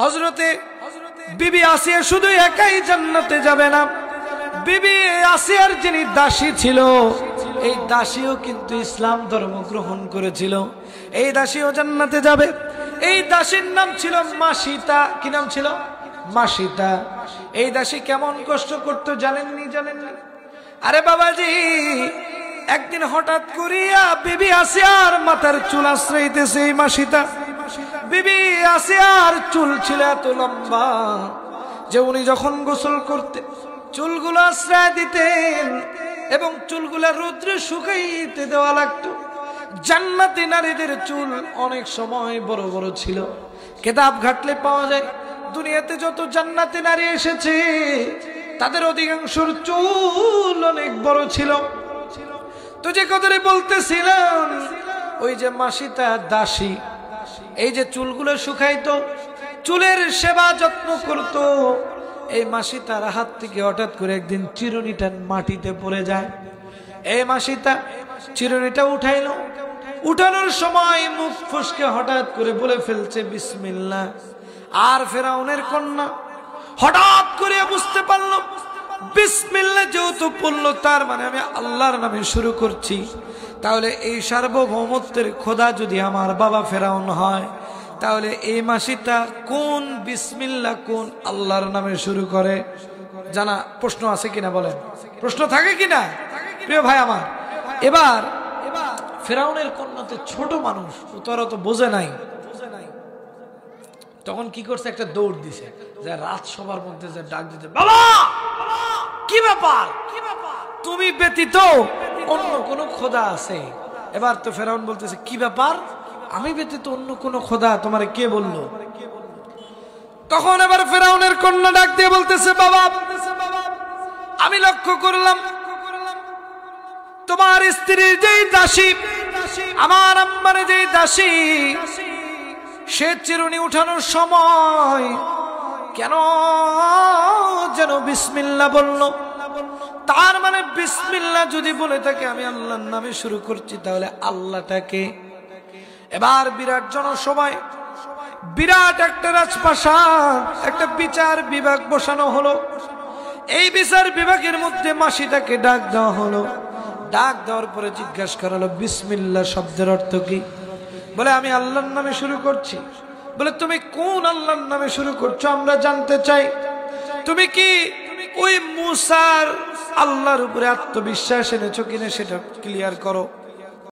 হযরতে বিবি আসিয়া শুধু একাই জান্নাতে যাবে না, বিবি আসিয়ার যিনি দাসী ছিল এই দাসীও কিন্তু ইসলাম ধর্ম গ্রহণ করেছিল। এই দাসীও জান্নাতে যাবে। এই দাসীর নাম ছিল মাসিতা। কি নাম ছিল? মাসিতা। এই দাসী কেমন কষ্ট করতো জানেননি? আরে বাবাজি, একদিন হঠাৎ করিয়া বিবি আসিয়ার মাথার চুল আশ্রয়িতেছে এই মাসিতা। বিবি আসিয়ার চুল ছিল এত লম্বা যে উনি যখন গোসল করতেন চুলগুলো আশ্রয় দিতেন এবং চুলগুলা রৌদ্রে শুকাইতে দেওয়া লাগতো। জান্নাতি নারীদের চুল অনেক সময় বড় বড় ছিল। কিতাব ঘাটলে পাওয়া যায় দুনিয়াতে যত জান্নাতি নারী এসেছে তাদের অধিকাংশের চুল অনেক বড় ছিল। তো যে কথাটা বলতেছিলাম, ওই যে মাসিতা দাসী এই যে চুলগুলো শুকাইতো, চুলের সেবা যত্ন করত, এই মাসিতার হাত থেকে হঠাৎ করে একদিন চিরুনিটা মাটিতে পড়ে যায়। এই মাসিতা চিরুনিটা উঠাইলো। উঠানোর সময় মুখ ফসকে হঠাৎ করে বলে ফেলছে বিসমিল্লাহ। আর ফেরাউনের কন্যা হঠাৎ করে বুঝতে পারলো বিসমিল্লাহ যেহেতু পড়লো তার মানে আমি আল্লাহর নামে শুরু করছি, তাহলে এই সার্বভৌমত্বের খোদা যদি আমার বাবা ফেরাউন হয়, তাহলে এই মাসিটা কোন বিসমিল্লাহ কোন আল্লাহর নামে শুরু করে? জানা প্রশ্ন আছে কিনা বলেন? প্রশ্ন থাকে কিনা প্রিয় ভাই আমার? এবার ফেরাউনের কন্যা তো ছোট মানুষ, তারা তো বোঝে নাই। তখন কি করছে? একটা দৌড় দিছে, যে রাত সবার মধ্যে যে ডাক দিতে, বাবা কি ব্যাপার, তুমি ব্যতীত অন্য কোন খোদা আছে? এবার তো ফেরাউন বলতেছে কি ব্যাপার, আমি ব্যতীত অন্য কোন খোদা তোমারে কে বললো? তখন এবার ফেরাউনের কন্যা ডাক দিয়ে বলতেছে, বাবা আমি লক্ষ্য করলাম তোমার স্ত্রীর যেই দাসী, আমার আম্মার যেই দাসী, সে চিরুনি উঠানোর সময় কেন যেন বিসমিল্লাহ বলল। তার মানে বিসমিল্লাহ যদি বলে থাকে আমি আল্লাহর নামে শুরু করছি, তাহলে আল্লাহটাকে। এবার বিরাট জনসভায় বিরাট একটা রাজপ্রাসাদ, একটা বিচার বিভাগ বসানো হলো। এই বিচার বিভাগের মধ্যে মাসিটাকে ডাক দেওয়া হলো। ডাক দেওয়ার পরে জিজ্ঞাসা করা হলো বিসমিল্লাহ শব্দের অর্থ কি? বলে আমি আল্লাহর নামে শুরু করছি। বলে তুমি কোন আল্লাহর নামে শুরু করছো আমরা জানতে চাই। তুমি কি ওই মুসার আল্লাহর উপরে আত্মবিশ্বাস এনেছো কিনা সেটা ক্লিয়ার করো।